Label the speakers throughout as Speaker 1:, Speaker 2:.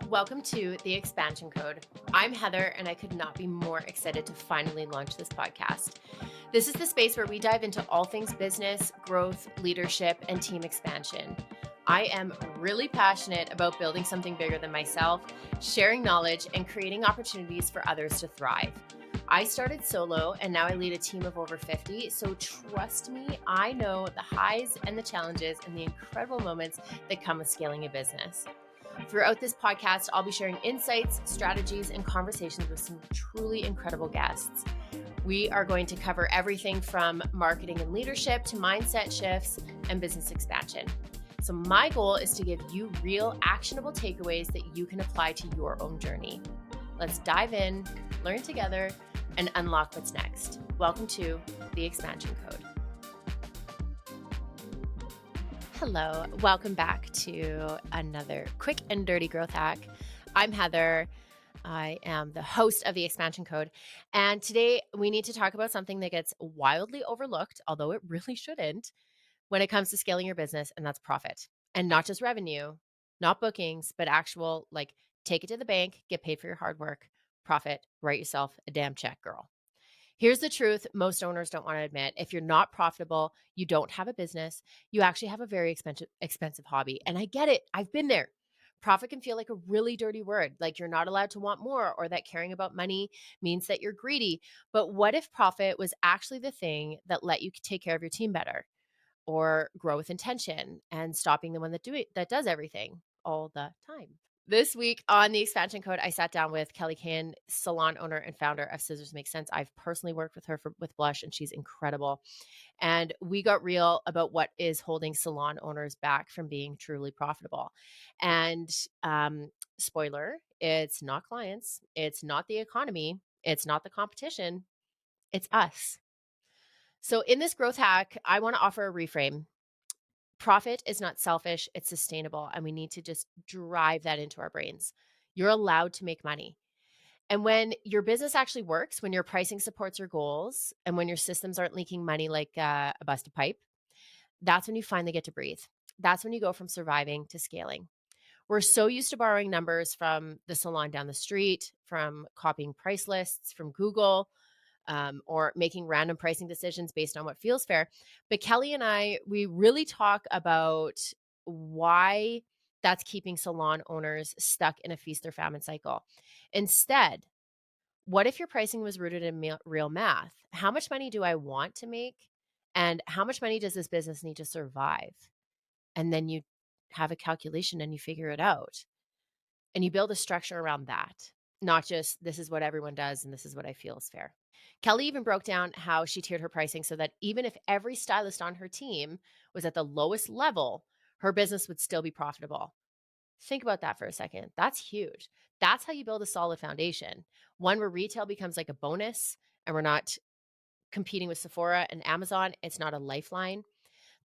Speaker 1: Welcome to The Expansion Code. I'm Heather, and I could not be more excited to finally launch this podcast. This is the space where we dive into all things business, growth, leadership, and team expansion. I am really passionate about building something bigger than myself, sharing knowledge, and creating opportunities for others to thrive. I started solo, and now I lead a team of over 50, so trust me, I know the highs and the challenges and the incredible moments that come with scaling a business. Throughout this podcast, I'll be sharing insights, strategies, and conversations with some truly incredible guests. We are going to cover everything from marketing and leadership to mindset shifts and business expansion. So my goal is to give you real, actionable takeaways that you can apply to your own journey. Let's dive in, learn together, and unlock what's next. Welcome to The Expansion Code. Hello, welcome back to another quick and dirty growth hack. I'm Heather. I am the host of The Expansion Code. And today we need to talk about something that gets wildly overlooked, although it really shouldn't, when it comes to scaling your business, and that's profit. And not just revenue, not bookings, but actual, take it to the bank, get paid for your hard work, profit, write yourself a damn check, girl. Here's the truth most owners don't want to admit. If you're not profitable, you don't have a business, you actually have a very expensive hobby. And I get it. I've been there. Profit can feel like a really dirty word, like you're not allowed to want more or that caring about money means that you're greedy. But what if profit was actually the thing that let you take care of your team better or grow with intention and stopping the one that does everything all the time? This week on The Expansion Code, I sat down with Kelly Kahn, salon owner and founder of Scissors Make Sense. I've personally worked with her with Blush, and she's incredible. And we got real about what is holding salon owners back from being truly profitable. And spoiler, it's not clients, it's not the economy, it's not the competition, it's us. So in this growth hack, I want to offer a reframe. Profit is not selfish, it's sustainable. And we need to just drive that into our brains. You're allowed to make money. And when your business actually works, when your pricing supports your goals, and when your systems aren't leaking money like a busted pipe, that's when you finally get to breathe. That's when you go from surviving to scaling. We're so used to borrowing numbers from the salon down the street, from copying price lists from Google, or making random pricing decisions based on what feels fair. But Kelly and I, we really talk about why that's keeping salon owners stuck in a feast or famine cycle. Instead, what if your pricing was rooted in real math? How much money do I want to make? And how much money does this business need to survive? And then you have a calculation and you figure it out. And you build a structure around that, not just this is what everyone does and this is what I feel is fair. Kelly even broke down how she tiered her pricing so that even if every stylist on her team was at the lowest level, her business would still be profitable. Think about that for a second. That's huge. That's how you build a solid foundation. One where retail becomes like a bonus and we're not competing with Sephora and Amazon. It's not a lifeline.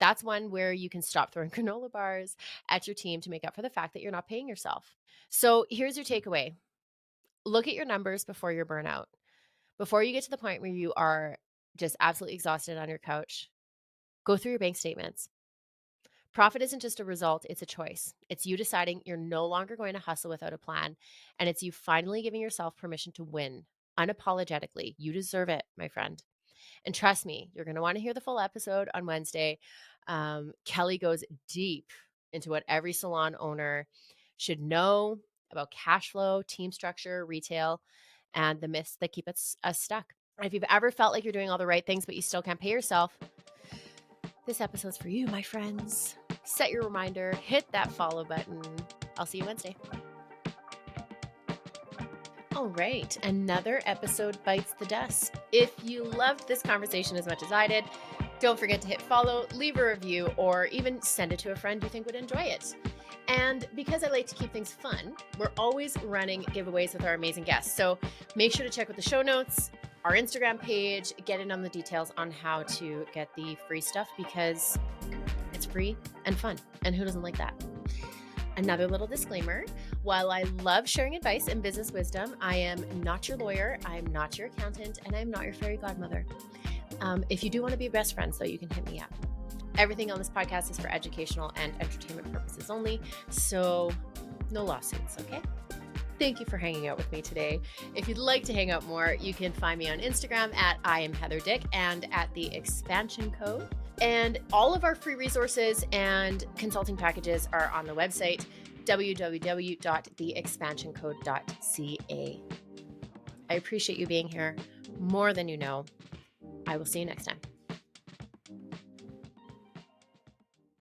Speaker 1: That's one where you can stop throwing granola bars at your team to make up for the fact that you're not paying yourself. So here's your takeaway. Look at your numbers before your burnout. Before you get to the point where you are just absolutely exhausted on your couch, go through your bank statements. Profit isn't just a result, it's a choice. It's you deciding you're no longer going to hustle without a plan. And it's you finally giving yourself permission to win unapologetically. You deserve it, my friend. And trust me, you're going to want to hear the full episode on Wednesday. Kelly goes deep into what every salon owner should know about cash flow, team structure, retail, and the myths that keep us stuck. If you've ever felt like you're doing all the right things, but you still can't pay yourself, this episode's for you, my friends. Set your reminder, hit that follow button. I'll see you Wednesday. All right, another episode bites the dust. If you loved this conversation as much as I did, don't forget to hit follow, leave a review, or even send it to a friend you think would enjoy it. And because I like to keep things fun, we're always running giveaways with our amazing guests. So make sure to check with the show notes, our Instagram page, get in on the details on how to get the free stuff because it's free and fun. And who doesn't like that? Another little disclaimer, while I love sharing advice and business wisdom, I am not your lawyer, I'm not your accountant, and I'm not your fairy godmother. If you do want to be best friends, though, you can hit me up. Everything on this podcast is for educational and entertainment purposes only, so no lawsuits, okay? Thank you for hanging out with me today. If you'd like to hang out more, you can find me on Instagram at I am Heather Dick and at the Expansion Code. And all of our free resources and consulting packages are on the website www.theexpansioncode.ca. I appreciate you being here more than you know. I will see you next time.